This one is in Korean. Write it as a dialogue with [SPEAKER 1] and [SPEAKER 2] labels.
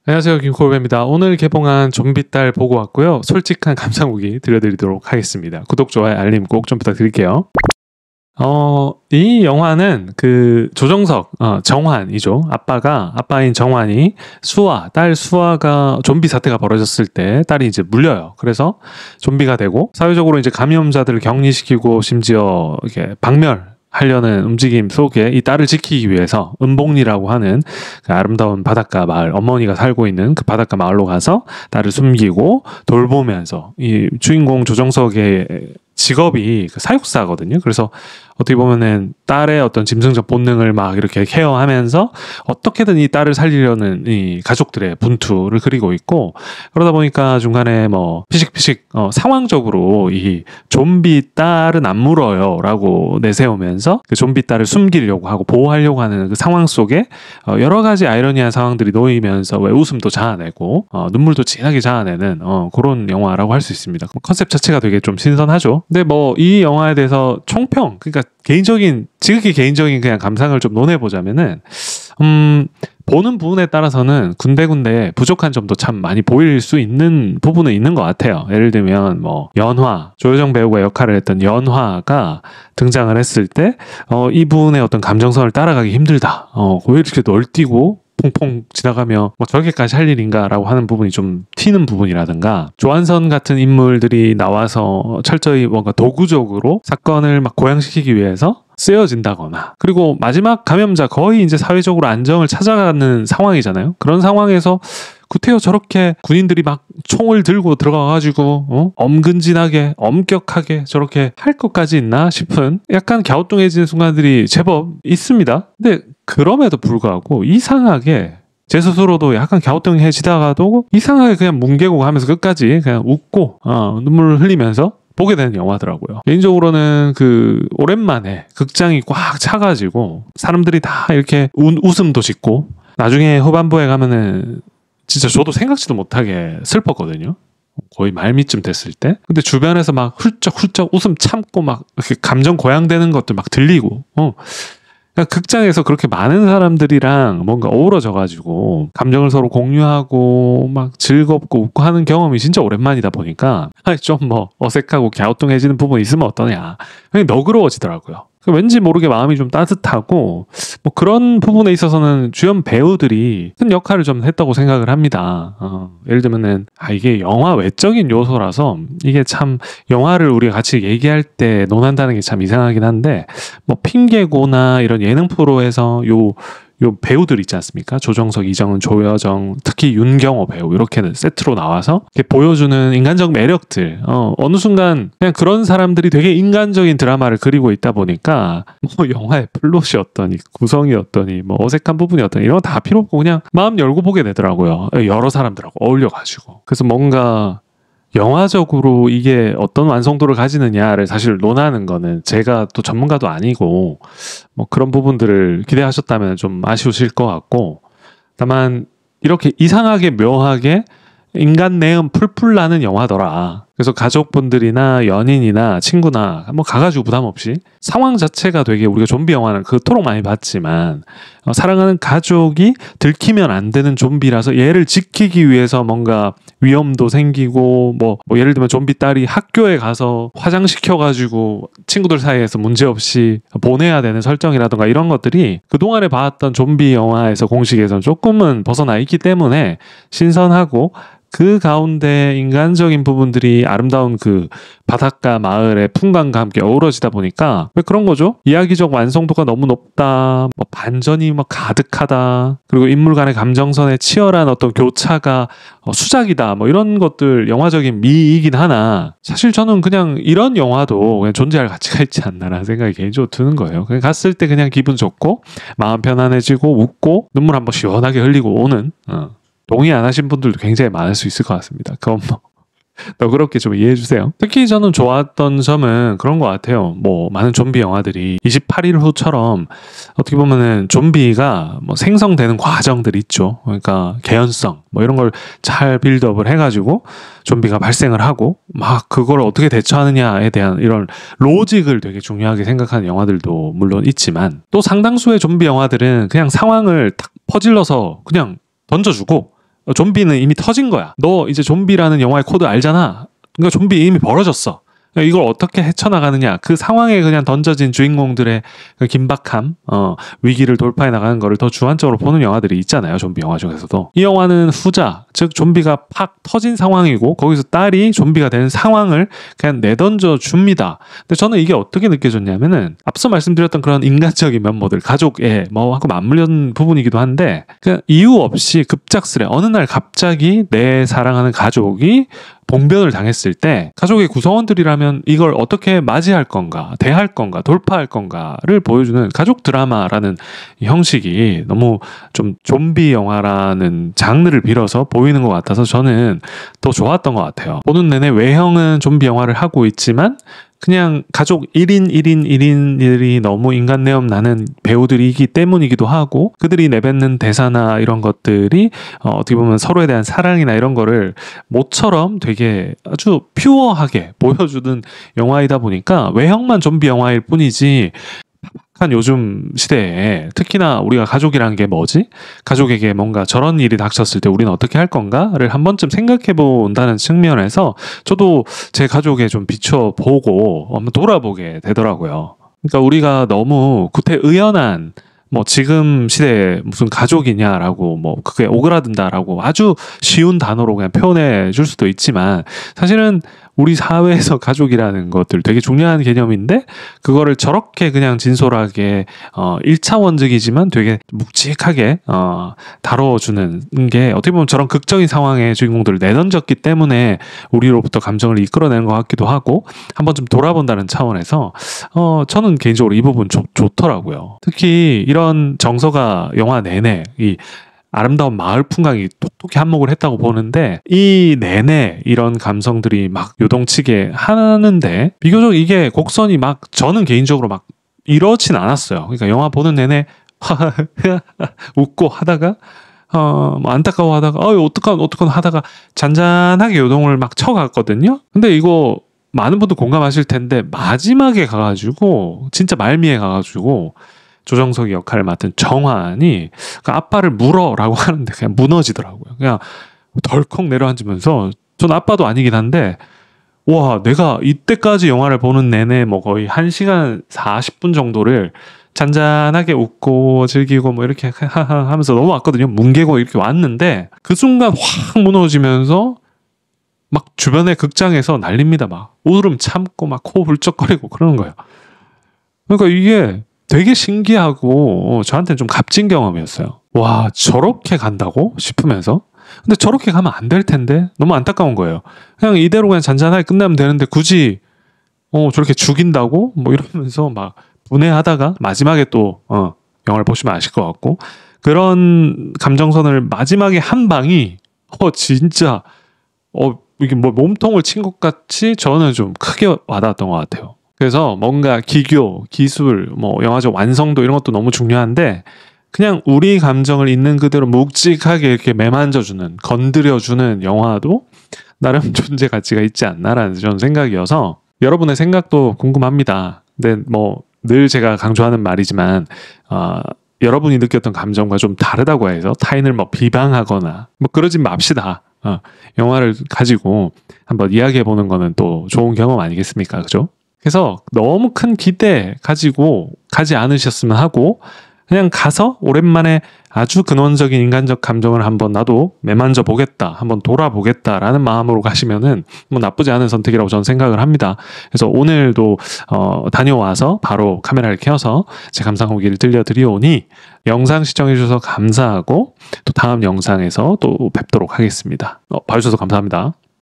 [SPEAKER 1] 안녕하세요, 김코베입니다. 오늘 개봉한 좀비딸 보고 왔고요. 솔직한 감상 후기 들려드리도록 하겠습니다. 구독, 좋아요, 알림 꼭 좀 부탁드릴게요. 이 영화는 그 조정석, 정환이죠. 아빠인 정환이 딸 수아가 좀비 사태가 벌어졌을 때 딸이 이제 물려요. 그래서 좀비가 되고 사회적으로 이제 감염자들을 격리시키고 심지어 이렇게 박멸하려는 움직임 속에 이 딸을 지키기 위해서 은봉리라고 하는 그 아름다운 바닷가 마을, 어머니가 살고 있는 그 바닷가 마을로 가서 딸을 숨기고 돌보면서 이 주인공 조정석의 직업이 그 사육사거든요. 그래서 어떻게 보면은 딸의 어떤 짐승적 본능을 막 이렇게 케어하면서 어떻게든 이 딸을 살리려는 이 가족들의 분투를 그리고 있고, 그러다 보니까 중간에 뭐 피식피식 상황적으로 이 좀비 딸은 안 물어요 라고 내세우면서 그 좀비 딸을 숨기려고 하고 보호하려고 하는 그 상황 속에 여러 가지 아이러니한 상황들이 놓이면서 왜 웃음도 자아내고 눈물도 진하게 자아내는 그런 영화라고 할 수 있습니다. 컨셉 자체가 되게 좀 신선하죠. 근데 뭐 이 영화에 대해서 총평, 그러니까 지극히 개인적인 그냥 감상을 좀 논해보자면은, 보는 부분에 따라서는 군데군데 부족한 점도 참 많이 보일 수 있는 부분은 있는 것 같아요. 예를 들면 뭐 조효정 배우가 역할을 했던 연화가 등장을 했을 때 이분의 어떤 감정선을 따라가기 힘들다. 왜 이렇게 널뛰고 퐁퐁 지나가며 뭐 저렇게까지 할 일인가라고 하는 부분이 좀 튀는 부분이라든가, 조한선 같은 인물들이 나와서 철저히 뭔가 도구적으로 사건을 막 고양시키기 위해서 쓰여진다거나, 그리고 마지막 감염자 거의 이제 사회적으로 안정을 찾아가는 상황이잖아요. 그런 상황에서 구태여 저렇게 군인들이 막 총을 들고 들어가가지고 엄근진하게 엄격하게 저렇게 할 것까지 있나 싶은 약간 갸우뚱해지는 순간들이 제법 있습니다. 근데 그럼에도 불구하고 이상하게 제 스스로도 약간 갸우뚱해지다가도 이상하게 그냥 뭉개고 하면서 끝까지 그냥 웃고 눈물 흘리면서 보게 되는 영화더라고요. 개인적으로는 그 오랜만에 극장이 꽉 차가지고 사람들이 다 이렇게 웃음도 짓고, 나중에 후반부에 가면은 진짜 저도 생각지도 못하게 슬펐거든요. 거의 말미쯤 됐을 때. 근데 주변에서 막 훌쩍훌쩍 웃음 참고 막 이렇게 감정 고양되는 것들 막 들리고, 그러니까 극장에서 그렇게 많은 사람들이랑 뭔가 어우러져가지고 감정을 서로 공유하고 막 즐겁고 웃고 하는 경험이 진짜 오랜만이다 보니까 좀 뭐 어색하고 갸우뚱해지는 부분이 있으면 어떠냐, 그냥 너그러워지더라고요. 왠지 모르게 마음이 좀 따뜻하고, 뭐 그런 부분에 있어서는 주연 배우들이 큰 역할을 좀 했다고 생각을 합니다. 예를 들면은 이게 영화 외적인 요소라서 이게 참 영화를 우리가 같이 얘기할 때 논한다는 게 참 이상하긴 한데, 뭐 핑계고나 이런 예능 프로에서 요 배우들 있지 않습니까? 조정석, 이정은, 조여정, 특히 윤경호 배우 이렇게는 세트로 나와서 이렇게 보여주는 인간적 매력들, 어느 순간 그냥 그런 사람들이 되게 인간적인 드라마를 그리고 있다 보니까 뭐 영화의 플롯이 어떠니 구성이 어떠니 뭐 어색한 부분이 어떠니 이런 거 다 필요 없고 그냥 마음 열고 보게 되더라고요. 여러 사람들하고 어울려가지고. 그래서 뭔가 영화적으로 이게 어떤 완성도를 가지느냐를 사실 논하는 거는 제가 또 전문가도 아니고, 뭐 그런 부분들을 기대하셨다면 좀 아쉬우실 것 같고, 다만 이렇게 이상하게 묘하게 인간 내음 풀풀 나는 영화더라. 그래서 가족분들이나 연인이나 친구나 뭐 가가지고 부담 없이, 상황 자체가 되게 우리가 좀비 영화는 그토록 많이 봤지만 사랑하는 가족이 들키면 안 되는 좀비라서 얘를 지키기 위해서 뭔가 위험도 생기고, 뭐 예를 들면 좀비 딸이 학교에 가서 화장시켜가지고 친구들 사이에서 문제없이 보내야 되는 설정이라던가 이런 것들이 그동안에 봤던 좀비 영화에서 공식에서는 조금은 벗어나 있기 때문에 신선하고, 그 가운데 인간적인 부분들이 아름다운 그 바닷가 마을의 풍광과 함께 어우러지다 보니까 왜 그런 거죠? 이야기적 완성도가 너무 높다, 뭐 반전이 뭐 가득하다, 그리고 인물 간의 감정선의 치열한 어떤 교차가 수작이다, 뭐 이런 것들 영화적인 미이긴 하나, 사실 저는 그냥 이런 영화도 그냥 존재할 가치가 있지 않나라는 생각이 개인적으로 드는 거예요. 그냥 갔을 때 그냥 기분 좋고 마음 편안해지고 웃고 눈물 한번 시원하게 흘리고 오는, 동의 안 하신 분들도 굉장히 많을 수 있을 것 같습니다. 그건 뭐 너그럽게 좀 이해해 주세요. 특히 저는 좋았던 점은 그런 것 같아요. 뭐 많은 좀비 영화들이 28일 후처럼 어떻게 보면은 좀비가 뭐 생성되는 과정들이 있죠. 그러니까 개연성 뭐 이런 걸 잘 빌드업을 해가지고 좀비가 발생을 하고 막 그걸 어떻게 대처하느냐에 대한 이런 로직을 되게 중요하게 생각하는 영화들도 물론 있지만, 또 상당수의 좀비 영화들은 그냥 상황을 딱 퍼질러서 그냥 던져주고 좀비는 이미 터진 거야. 너 이제 좀비라는 영화의 코드 알잖아. 그러니까 좀비 이미 벌어졌어. 이걸 어떻게 헤쳐나가느냐, 그 상황에 그냥 던져진 주인공들의 그 긴박함, 위기를 돌파해 나가는 거를 더 주안점으로 보는 영화들이 있잖아요. 좀비 영화 중에서도. 이 영화는 후자, 즉 좀비가 팍 터진 상황이고 거기서 딸이 좀비가 된 상황을 그냥 내던져 줍니다. 근데 저는 이게 어떻게 느껴졌냐면은 앞서 말씀드렸던 그런 인간적인 면모들, 가족에 하고 맞물린 부분이기도 한데, 그냥 이유 없이 급작스레 어느 날 갑자기 내 사랑하는 가족이 봉변을 당했을 때 가족의 구성원들이라면 이걸 어떻게 맞이할 건가, 대할 건가, 돌파할 건가를 보여주는 가족 드라마라는 형식이 너무 좀 좀비 영화라는 장르를 빌어서 보이는 것 같아서 저는 더 좋았던 것 같아요. 보는 내내 외형은 좀비 영화를 하고 있지만 그냥 가족 1인들이 너무 인간내음 나는 배우들이기 때문이기도 하고, 그들이 내뱉는 대사나 이런 것들이 어떻게 보면 서로에 대한 사랑이나 이런 거를 모처럼 되게 아주 퓨어하게 보여주는 영화이다 보니까 외형만 좀비 영화일 뿐이지, 한 요즘 시대에 특히나 우리가 가족이라는 게 뭐지? 가족에게 뭔가 저런 일이 닥쳤을 때 우리는 어떻게 할 건가를 한 번쯤 생각해 본다는 측면에서 저도 제 가족에 좀 비춰보고 한번 돌아보게 되더라고요. 그러니까 우리가 너무 구태의연한 지금 시대에 무슨 가족이냐라고 그게 오그라든다라고 아주 쉬운 단어로 그냥 표현해 줄 수도 있지만, 사실은 우리 사회에서 가족이라는 것들 되게 중요한 개념인데 그거를 저렇게 그냥 진솔하게 1차원적이지만 되게 묵직하게 다뤄주는 게 어떻게 보면 저런 극적인 상황에 주인공들을 내던졌기 때문에 우리로부터 감정을 이끌어내는 것 같기도 하고, 한번 좀 돌아본다는 차원에서 저는 개인적으로 이 부분 좋더라고요. 특히 이런 정서가 영화 내내 이 아름다운 마을 풍광이 톡톡히 한몫을 했다고 보는데, 이 내내 이런 감성들이 막 요동치게 하는데 비교적 이게 곡선이 저는 개인적으로 이렇진 않았어요. 그러니까 영화 보는 내내 웃고 하다가 안타까워하다가 어떡한 하다가 잔잔하게 요동을 쳐갔거든요. 근데 이거 많은 분들 공감하실 텐데 마지막에 가가지고 진짜 말미에 가가지고 조정석이 역할을 맡은 정환이 그 아빠를 물어라고 하는데 그냥 무너지더라고요. 그냥 덜컥 내려앉으면서, 전 아빠도 아니긴 한데 와, 내가 이때까지 영화를 보는 내내 거의 1시간 40분 정도를 잔잔하게 웃고 즐기고 이렇게 하면서 넘어왔거든요. 뭉개고 이렇게 왔는데 그 순간 확 무너지면서 주변의 극장에서 난립니다. 울음 참고 코 훌쩍거리고 그러는 거예요. 그러니까 이게 되게 신기하고 저한테는 좀 값진 경험이었어요. 와, 저렇게 간다고 싶으면서, 근데 저렇게 가면 안 될 텐데 너무 안타까운 거예요. 그냥 이대로 그냥 잔잔하게 끝나면 되는데 굳이 저렇게 죽인다고 이러면서 분해하다가 마지막에 또 영화를 보시면 아실 것 같고, 그런 감정선을 마지막에 한 방이 진짜 이게 몸통을 친 것 같이 저는 좀 크게 와닿았던 것 같아요. 그래서 뭔가 기교, 기술, 영화적 완성도 이런 것도 너무 중요한데 그냥 우리 감정을 있는 그대로 묵직하게 이렇게 매만져주는, 건드려주는 영화도 나름 존재 가치가 있지 않나라는 저는 생각이어서 여러분의 생각도 궁금합니다. 근데 늘 제가 강조하는 말이지만 여러분이 느꼈던 감정과 좀 다르다고 해서 타인을 비방하거나 그러진 맙시다. 영화를 가지고 한번 이야기해보는 거는 또 좋은 경험 아니겠습니까? 그죠? 그래서 너무 큰 기대 가지고 가지 않으셨으면 하고, 그냥 가서 오랜만에 아주 근원적인 인간적 감정을 한번 나도 매만져 보겠다, 한번 돌아보겠다라는 마음으로 가시면은 나쁘지 않은 선택이라고 저는 생각을 합니다. 그래서 오늘도 다녀와서 바로 카메라를 켜서 제 감상 후기를 들려드리오니 영상 시청해 주셔서 감사하고 또 다음 영상에서 또 뵙도록 하겠습니다. 봐주셔서 감사합니다.